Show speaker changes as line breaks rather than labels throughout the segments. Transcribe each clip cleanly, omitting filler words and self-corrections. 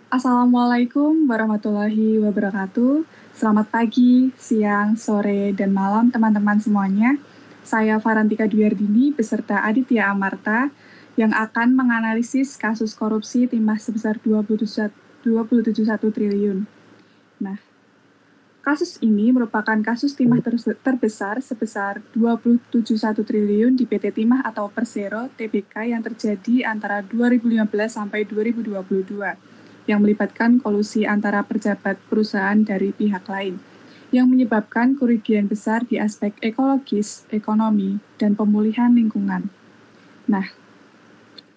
Assalamualaikum warahmatullahi wabarakatuh. Selamat pagi, siang, sore, dan malam teman-teman semuanya. Saya Farantika Dwiardini beserta Aditya Amarta yang akan menganalisis kasus korupsi timah sebesar 27,1 triliun. Nah, kasus ini merupakan kasus timah terbesar sebesar 27,1 triliun di PT Timah atau Persero Tbk yang terjadi antara 2015 sampai 2022 yang melibatkan kolusi antara pejabat perusahaan dari pihak lain yang menyebabkan kerugian besar di aspek ekologis, ekonomi, dan pemulihan lingkungan. Nah,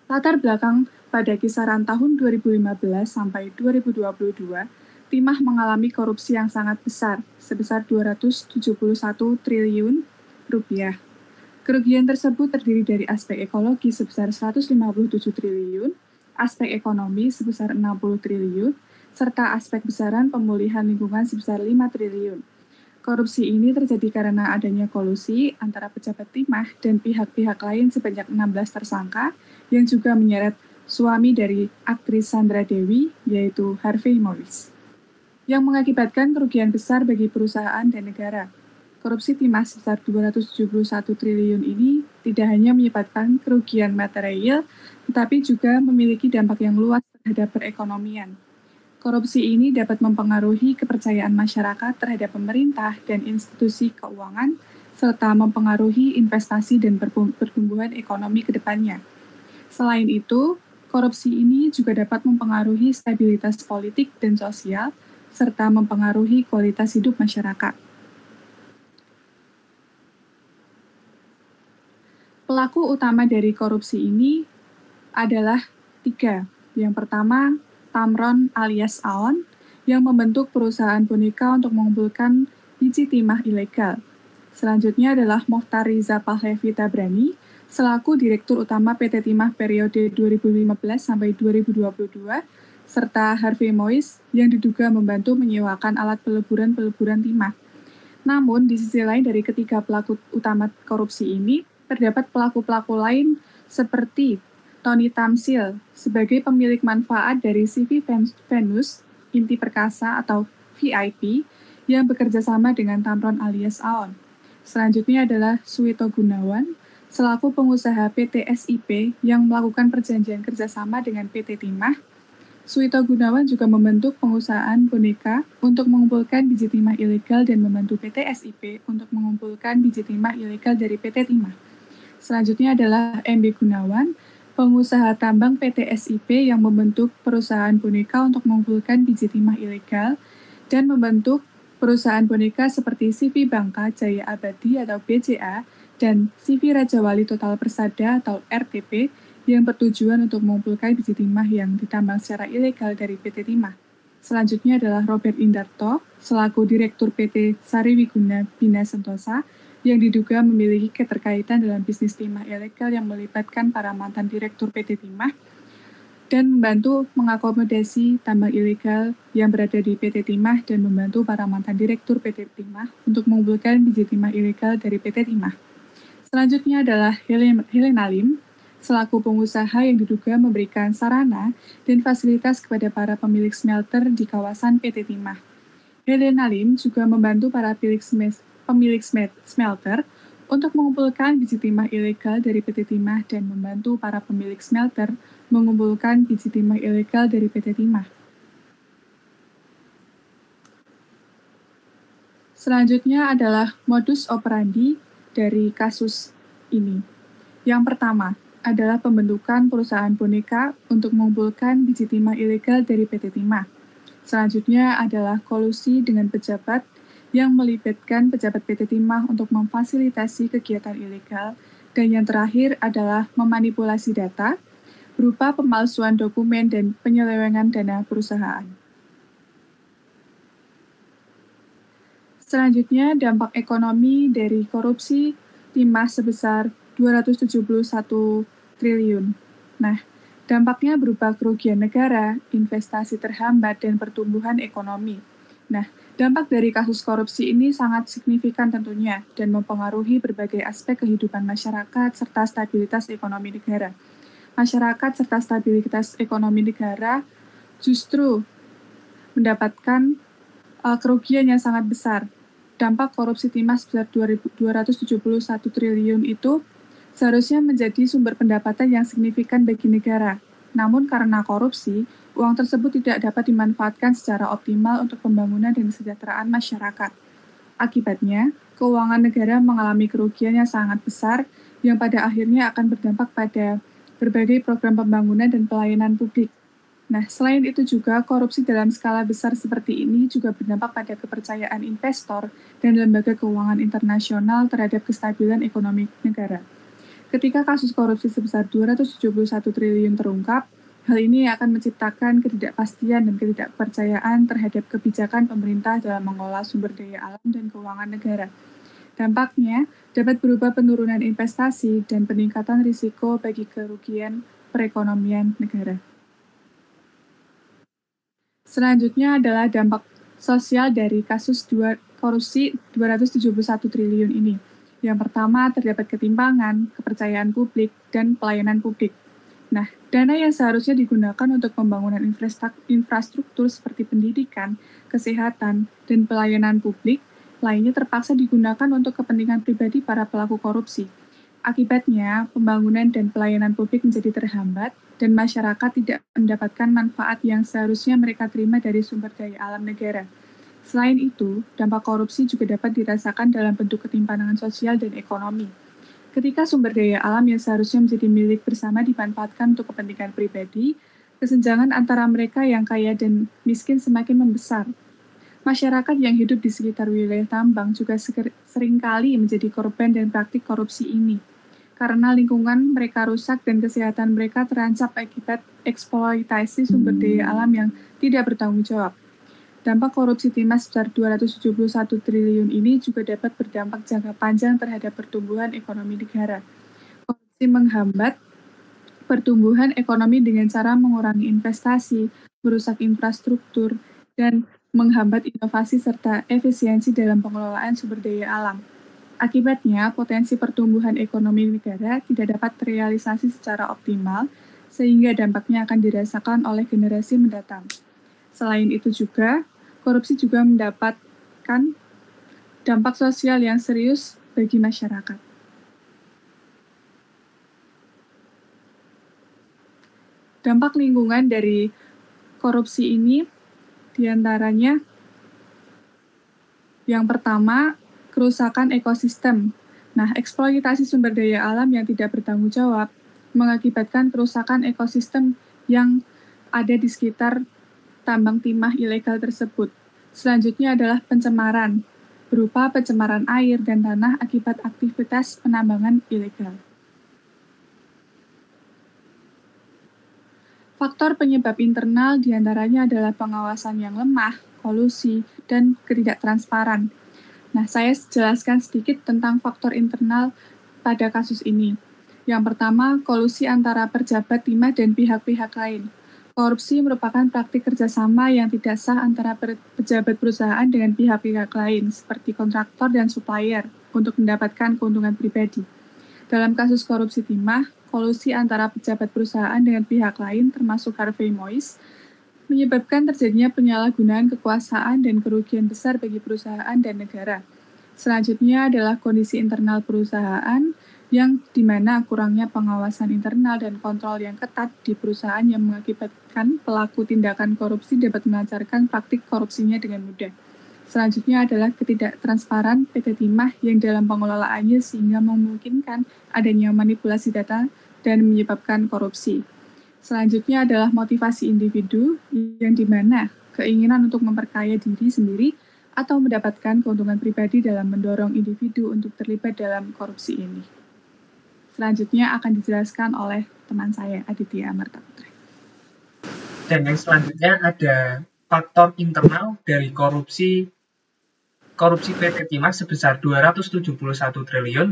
latar belakang pada kisaran tahun 2015 sampai 2022, Timah mengalami korupsi yang sangat besar, sebesar 271 triliun rupiah. Kerugian tersebut terdiri dari aspek ekologi sebesar 157 triliun, aspek ekonomi sebesar 60 triliun, serta aspek besaran pemulihan lingkungan sebesar 5 triliun. Korupsi ini terjadi karena adanya kolusi antara pejabat timah dan pihak-pihak lain sebanyak 16 tersangka yang juga menyeret suami dari aktris Sandra Dewi, yaitu Harvey Mois, yang mengakibatkan kerugian besar bagi perusahaan dan negara. Korupsi timah sebesar 271 triliun ini tidak hanya menyebabkan kerugian material, tetapi juga memiliki dampak yang luas terhadap perekonomian. Korupsi ini dapat mempengaruhi kepercayaan masyarakat terhadap pemerintah dan institusi keuangan, serta mempengaruhi investasi dan pertumbuhan ekonomi ke depannya. Selain itu, korupsi ini juga dapat mempengaruhi stabilitas politik dan sosial, serta mempengaruhi kualitas hidup masyarakat. Pelaku utama dari korupsi ini adalah 3. Yang pertama, Tamron alias Aon, yang membentuk perusahaan boneka untuk mengumpulkan biji timah ilegal. Selanjutnya adalah Mohtar Riza Pahlavi Tabrani, selaku Direktur Utama PT Timah periode 2015 sampai 2022, serta Harvey Mois, yang diduga membantu menyewakan alat peleburan timah. Namun, di sisi lain dari ketiga pelaku utama korupsi ini, terdapat pelaku-pelaku lain seperti Tony Tamsil sebagai pemilik manfaat dari CV Venus Inti Perkasa atau VIP yang bekerja sama dengan Tamron alias Aon. Selanjutnya adalah Suwito Gunawan selaku pengusaha PT SIP yang melakukan perjanjian kerjasama dengan PT Timah. Suwito Gunawan juga membentuk pengusahaan boneka untuk mengumpulkan biji timah ilegal dan membantu PT SIP untuk mengumpulkan biji timah ilegal dari PT Timah. Selanjutnya adalah MB Gunawan, pengusaha tambang PT SIP yang membentuk perusahaan boneka untuk mengumpulkan biji timah ilegal dan membentuk perusahaan boneka seperti CV Bangka Jaya Abadi atau BJA dan CV Raja Wali Total Persada atau RTP yang bertujuan untuk mengumpulkan biji timah yang ditambang secara ilegal dari PT Timah. Selanjutnya adalah Robert Indarto, selaku Direktur PT Sariwiguna Bina Sentosa, yang diduga memiliki keterkaitan dalam bisnis timah ilegal yang melibatkan para mantan Direktur PT Timah dan membantu mengakomodasi tambang ilegal yang berada di PT Timah dan membantu para mantan Direktur PT Timah untuk mengumpulkan biji timah ilegal dari PT Timah. Selanjutnya adalah Helena Lim, selaku pengusaha yang diduga memberikan sarana dan fasilitas kepada para pemilik smelter di kawasan PT Timah. Helena Lim juga membantu para pemilik smelter untuk mengumpulkan biji timah ilegal dari PT Timah dan membantu para pemilik smelter mengumpulkan biji timah ilegal dari PT Timah. Selanjutnya adalah modus operandi dari kasus ini. Yang pertama adalah pembentukan perusahaan boneka untuk mengumpulkan biji timah ilegal dari PT Timah. Selanjutnya adalah kolusi dengan pejabat yang melibatkan pejabat PT Timah untuk memfasilitasi kegiatan ilegal. Dan yang terakhir adalah memanipulasi data berupa pemalsuan dokumen dan penyelewengan dana perusahaan. Selanjutnya, dampak ekonomi dari korupsi timah sebesar 271 triliun. Nah, dampaknya berupa kerugian negara, investasi terhambat, dan pertumbuhan ekonomi. Nah, dampak dari kasus korupsi ini sangat signifikan tentunya dan mempengaruhi berbagai aspek kehidupan masyarakat serta stabilitas ekonomi negara. Masyarakat serta stabilitas ekonomi negara justru mendapatkan kerugian yang sangat besar. Dampak korupsi timah sebesar 271 triliun itu seharusnya menjadi sumber pendapatan yang signifikan bagi negara. Namun karena korupsi, uang tersebut tidak dapat dimanfaatkan secara optimal untuk pembangunan dan kesejahteraan masyarakat. Akibatnya, keuangan negara mengalami kerugian yang sangat besar yang pada akhirnya akan berdampak pada berbagai program pembangunan dan pelayanan publik. Nah, selain itu juga korupsi dalam skala besar seperti ini juga berdampak pada kepercayaan investor dan lembaga keuangan internasional terhadap kestabilan ekonomi negara. Ketika kasus korupsi sebesar 271 triliun terungkap, hal ini akan menciptakan ketidakpastian dan ketidakpercayaan terhadap kebijakan pemerintah dalam mengelola sumber daya alam dan keuangan negara. Dampaknya dapat berupa penurunan investasi dan peningkatan risiko bagi kerugian perekonomian negara. Selanjutnya adalah dampak sosial dari kasus korupsi 271 triliun ini. Yang pertama, terdapat ketimpangan, kepercayaan publik, dan pelayanan publik. Nah, dana yang seharusnya digunakan untuk pembangunan infrastruktur seperti pendidikan, kesehatan, dan pelayanan publik lainnya terpaksa digunakan untuk kepentingan pribadi para pelaku korupsi. Akibatnya, pembangunan dan pelayanan publik menjadi terhambat dan masyarakat tidak mendapatkan manfaat yang seharusnya mereka terima dari sumber daya alam negara. Selain itu, dampak korupsi juga dapat dirasakan dalam bentuk ketimpangan sosial dan ekonomi. Ketika sumber daya alam yang seharusnya menjadi milik bersama dimanfaatkan untuk kepentingan pribadi, kesenjangan antara mereka yang kaya dan miskin semakin membesar. Masyarakat yang hidup di sekitar wilayah tambang juga seringkali menjadi korban dan praktik korupsi ini, karena lingkungan mereka rusak dan kesehatan mereka terancam akibat eksploitasi sumber daya alam yang tidak bertanggung jawab. Dampak korupsi timah sebesar 271 triliun ini juga dapat berdampak jangka panjang terhadap pertumbuhan ekonomi negara. Korupsi menghambat pertumbuhan ekonomi dengan cara mengurangi investasi, merusak infrastruktur, dan menghambat inovasi serta efisiensi dalam pengelolaan sumber daya alam. Akibatnya, potensi pertumbuhan ekonomi negara tidak dapat terrealisasi secara optimal, sehingga dampaknya akan dirasakan oleh generasi mendatang. Selain itu juga, korupsi juga mendapatkan dampak sosial yang serius bagi masyarakat. Dampak lingkungan dari korupsi ini diantaranya yang pertama, kerusakan ekosistem. Nah, eksploitasi sumber daya alam yang tidak bertanggung jawab mengakibatkan kerusakan ekosistem yang ada di sekitar tambang timah ilegal tersebut. Selanjutnya adalah pencemaran, berupa pencemaran air dan tanah akibat aktivitas penambangan ilegal. Faktor penyebab internal diantaranya adalah pengawasan yang lemah, kolusi, dan ketidaktransparan. Nah, saya jelaskan sedikit tentang faktor internal pada kasus ini. Yang pertama, kolusi antara pejabat timah dan pihak-pihak lain. Korupsi merupakan praktik kerjasama yang tidak sah antara pejabat perusahaan dengan pihak-pihak lain, seperti kontraktor dan supplier, untuk mendapatkan keuntungan pribadi. Dalam kasus korupsi timah, kolusi antara pejabat perusahaan dengan pihak lain, termasuk Harvey Moise, menyebabkan terjadinya penyalahgunaan kekuasaan dan kerugian besar bagi perusahaan dan negara. Selanjutnya adalah kondisi internal perusahaan, yang dimana kurangnya pengawasan internal dan kontrol yang ketat di perusahaan yang mengakibatkan pelaku tindakan korupsi dapat melancarkan praktik korupsinya dengan mudah. Selanjutnya adalah ketidaktransparan PT Timah yang dalam pengelolaannya sehingga memungkinkan adanya manipulasi data dan menyebabkan korupsi. Selanjutnya adalah motivasi individu yang dimana keinginan untuk memperkaya diri sendiri atau mendapatkan keuntungan pribadi dalam mendorong individu untuk terlibat dalam korupsi ini. Selanjutnya akan dijelaskan oleh teman saya, Aditya Amarta Putra.
Dan yang selanjutnya ada faktor internal dari korupsi PT Timah sebesar 271 triliun.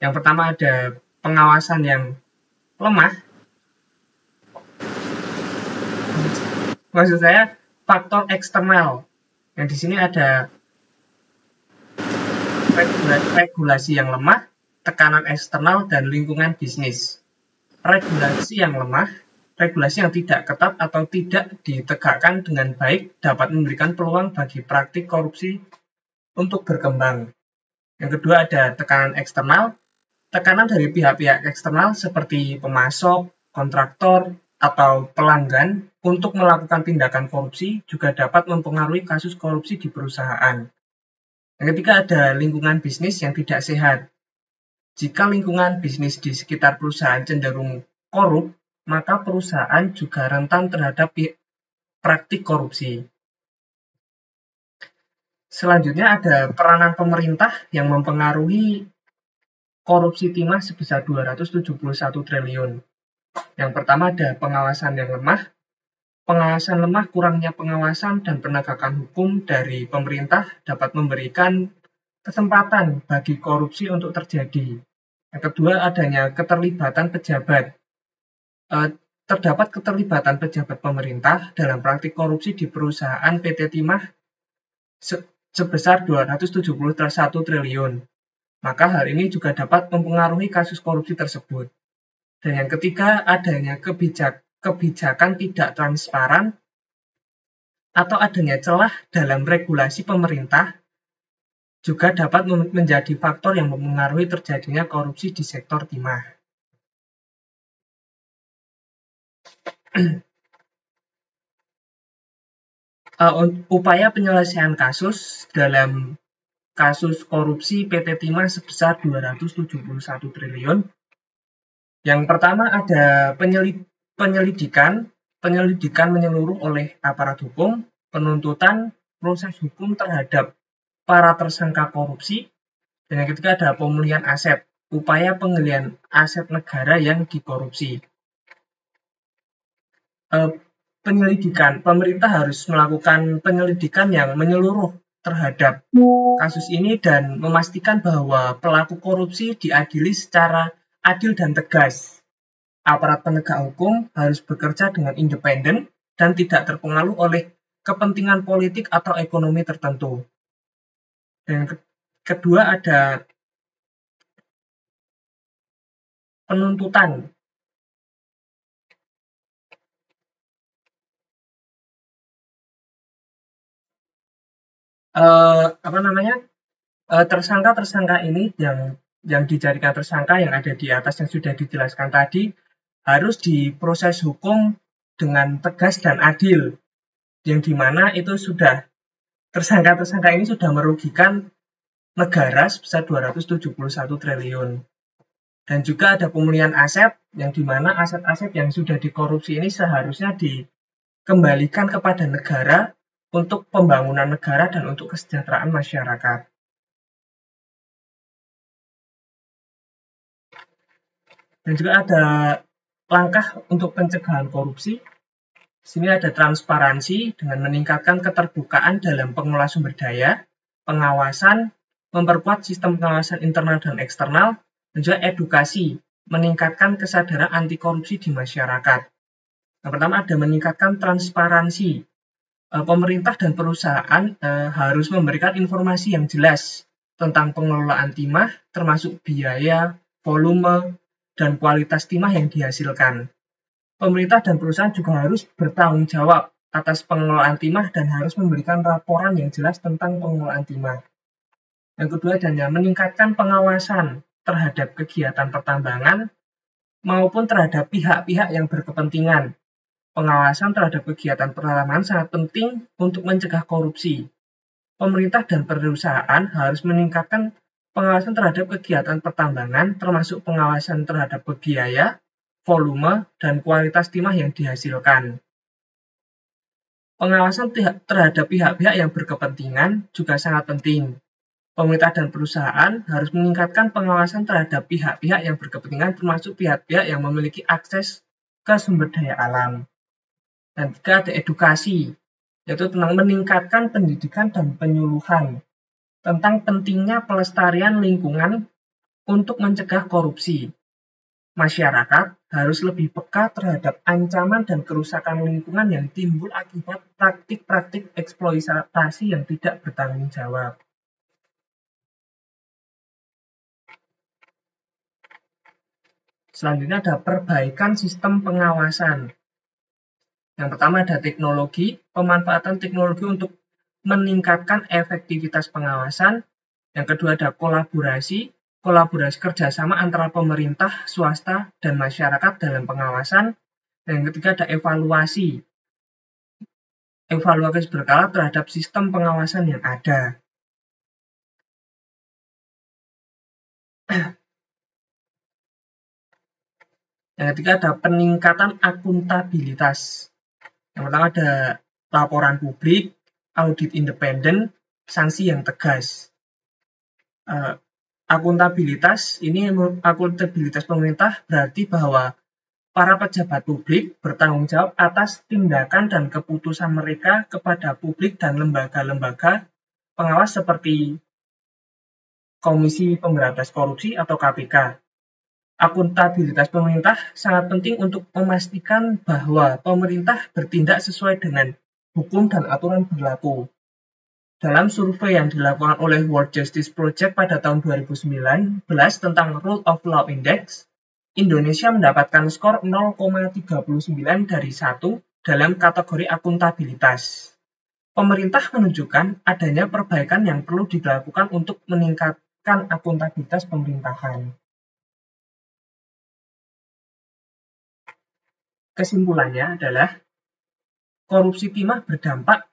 Yang pertama ada pengawasan yang lemah. Maksud saya faktor eksternal. Yang di sini ada regulasi yang lemah, tekanan eksternal dan lingkungan bisnis. Regulasi yang lemah regulasi yang tidak ketat atau tidak ditegakkan dengan baik dapat memberikan peluang bagi praktik korupsi untuk berkembang. Yang kedua ada tekanan eksternal. Tekanan dari pihak-pihak eksternal seperti pemasok, kontraktor, atau pelanggan untuk melakukan tindakan korupsi juga dapat mempengaruhi kasus korupsi di perusahaan. Yang ketiga ada lingkungan bisnis yang tidak sehat. Jika lingkungan bisnis di sekitar perusahaan cenderung korup, maka perusahaan juga rentan terhadap praktik korupsi. Selanjutnya ada peranan pemerintah yang mempengaruhi korupsi timah sebesar 271 triliun. Yang pertama ada pengawasan yang lemah. Pengawasan lemah, kurangnya pengawasan dan penegakan hukum dari pemerintah dapat memberikan kesempatan bagi korupsi untuk terjadi. Yang kedua adanya keterlibatan pejabat. Terdapat keterlibatan pejabat pemerintah dalam praktik korupsi di perusahaan PT Timah sebesar 271 triliun. Maka hal ini juga dapat mempengaruhi kasus korupsi tersebut. Dan yang ketiga, adanya kebijakan tidak transparan atau adanya celah dalam regulasi pemerintah juga dapat menjadi faktor yang mempengaruhi terjadinya korupsi di sektor timah. Upaya penyelesaian kasus dalam kasus korupsi PT Timah sebesar 271 triliun. Yang pertama ada penyelidikan menyeluruh oleh aparat hukum, penuntutan, proses hukum terhadap para tersangka korupsi, dan yang ketiga ada pemulihan aset, upaya penggalian aset negara yang dikorupsi. Penyelidikan, pemerintah harus melakukan penyelidikan yang menyeluruh terhadap kasus ini dan memastikan bahwa pelaku korupsi diadili secara adil dan tegas. Aparat penegak hukum harus bekerja dengan independen dan tidak terpengaruh oleh kepentingan politik atau ekonomi tertentu. Dan kedua ada penuntutan. Tersangka-tersangka ini yang dijadikan tersangka yang ada di atas yang sudah dijelaskan tadi harus diproses hukum dengan tegas dan adil, yang dimana itu sudah tersangka-tersangka ini sudah merugikan negara sebesar 271 triliun. Dan juga ada pemulihan aset, yang dimana aset-aset yang sudah dikorupsi ini seharusnya dikembalikan kepada negara untuk pembangunan negara dan untuk kesejahteraan masyarakat. Dan juga ada langkah untuk pencegahan korupsi. Di sini ada transparansi dengan meningkatkan keterbukaan dalam pengelola sumber daya, pengawasan, memperkuat sistem pengawasan internal dan eksternal, dan juga edukasi, meningkatkan kesadaran anti korupsi di masyarakat. Yang pertama ada meningkatkan transparansi. Pemerintah dan perusahaan harus memberikan informasi yang jelas tentang pengelolaan timah, termasuk biaya, volume, dan kualitas timah yang dihasilkan. Pemerintah dan perusahaan juga harus bertanggung jawab atas pengelolaan timah dan harus memberikan laporan yang jelas tentang pengelolaan timah. Yang kedua adalah meningkatkan pengawasan terhadap kegiatan pertambangan maupun terhadap pihak-pihak yang berkepentingan. Pengawasan terhadap kegiatan pertambangan sangat penting untuk mencegah korupsi. Pemerintah dan perusahaan harus meningkatkan pengawasan terhadap kegiatan pertambangan, termasuk pengawasan terhadap biaya, volume, dan kualitas timah yang dihasilkan. Pengawasan terhadap pihak-pihak yang berkepentingan juga sangat penting. Pemerintah dan perusahaan harus meningkatkan pengawasan terhadap pihak-pihak yang berkepentingan, termasuk pihak-pihak yang memiliki akses ke sumber daya alam. Dan juga ada edukasi, yaitu tentang meningkatkan pendidikan dan penyuluhan tentang pentingnya pelestarian lingkungan untuk mencegah korupsi. Masyarakat harus lebih peka terhadap ancaman dan kerusakan lingkungan yang timbul akibat praktik-praktik eksploitasi yang tidak bertanggung jawab. Selanjutnya ada perbaikan sistem pengawasan. Yang pertama ada teknologi, pemanfaatan teknologi untuk meningkatkan efektivitas pengawasan. Yang kedua ada kolaborasi kerjasama antara pemerintah, swasta, dan masyarakat dalam pengawasan. Dan yang ketiga ada evaluasi berkala terhadap sistem pengawasan yang ada. Yang ketiga ada peningkatan akuntabilitas. Yang pertama ada laporan publik, audit independen, sanksi yang tegas. Akuntabilitas pemerintah berarti bahwa para pejabat publik bertanggung jawab atas tindakan dan keputusan mereka kepada publik dan lembaga-lembaga pengawas seperti Komisi Pemberantasan Korupsi atau KPK. Akuntabilitas pemerintah sangat penting untuk memastikan bahwa pemerintah bertindak sesuai dengan hukum dan aturan berlaku. Dalam survei yang dilakukan oleh World Justice Project pada tahun 2019 tentang Rule of Law Index, Indonesia mendapatkan skor 0,39 dari 1 dalam kategori akuntabilitas. Pemerintah menunjukkan adanya perbaikan yang perlu dilakukan untuk meningkatkan akuntabilitas pemerintahan. Kesimpulannya adalah korupsi timah berdampak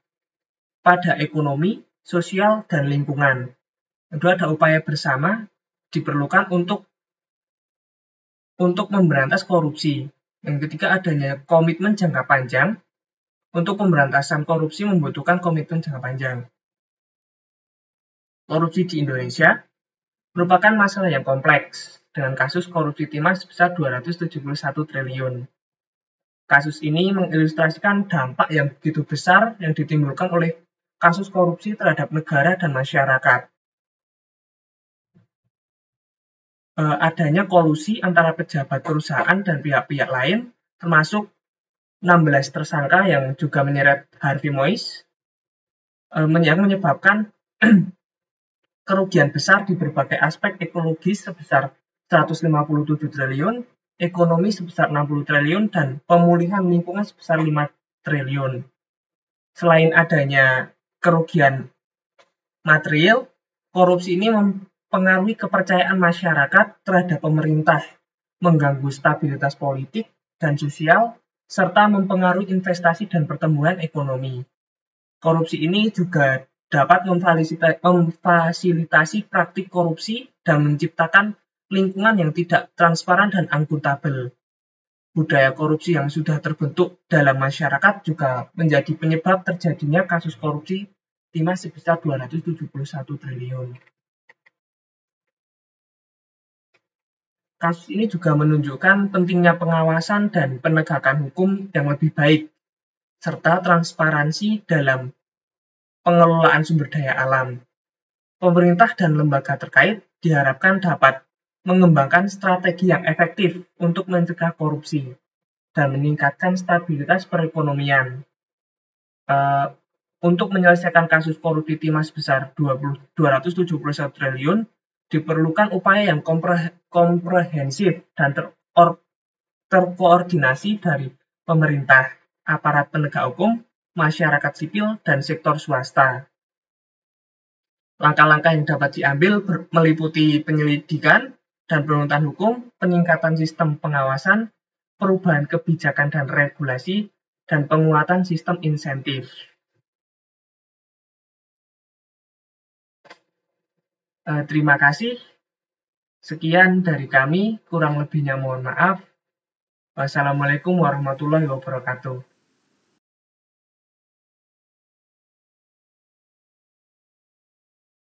pada ekonomi, sosial, dan lingkungan. Kedua, ada upaya bersama diperlukan untuk memberantas korupsi. Yang ketiga, adanya komitmen jangka panjang. Untuk pemberantasan korupsi membutuhkan komitmen jangka panjang. Korupsi di Indonesia merupakan masalah yang kompleks, dengan kasus korupsi timah sebesar 271 triliun. Kasus ini mengilustrasikan dampak yang begitu besar yang ditimbulkan oleh kasus korupsi terhadap negara dan masyarakat. Adanya kolusi antara pejabat perusahaan dan pihak-pihak lain, termasuk 16 tersangka yang juga menyeret Harvey Mois, yang menyebabkan kerugian besar di berbagai aspek ekologis sebesar 157 triliun, ekonomi sebesar 60 triliun, dan pemulihan lingkungan sebesar 5 triliun. Selain adanya kerugian material, korupsi ini mempengaruhi kepercayaan masyarakat terhadap pemerintah, mengganggu stabilitas politik dan sosial, serta mempengaruhi investasi dan pertumbuhan ekonomi. Korupsi ini juga dapat memfasilitasi praktik korupsi dan menciptakan lingkungan yang tidak transparan dan akuntabel. Budaya korupsi yang sudah terbentuk dalam masyarakat juga menjadi penyebab terjadinya kasus korupsi timah sebesar 271 triliun. Kasus ini juga menunjukkan pentingnya pengawasan dan penegakan hukum yang lebih baik, serta transparansi dalam pengelolaan sumber daya alam. Pemerintah dan lembaga terkait diharapkan dapat mengembangkan strategi yang efektif untuk mencegah korupsi dan meningkatkan stabilitas perekonomian. Untuk menyelesaikan kasus korupsi timah sebesar 271 triliun, diperlukan upaya yang komprehensif dan terkoordinasi dari pemerintah, aparat penegak hukum, masyarakat sipil, dan sektor swasta. Langkah-langkah yang dapat diambil meliputi penyelidikan dan penuntutan hukum, peningkatan sistem pengawasan, perubahan kebijakan dan regulasi, dan penguatan sistem insentif. Terima kasih. Sekian dari kami, kurang lebihnya mohon maaf. Wassalamualaikum warahmatullahi wabarakatuh.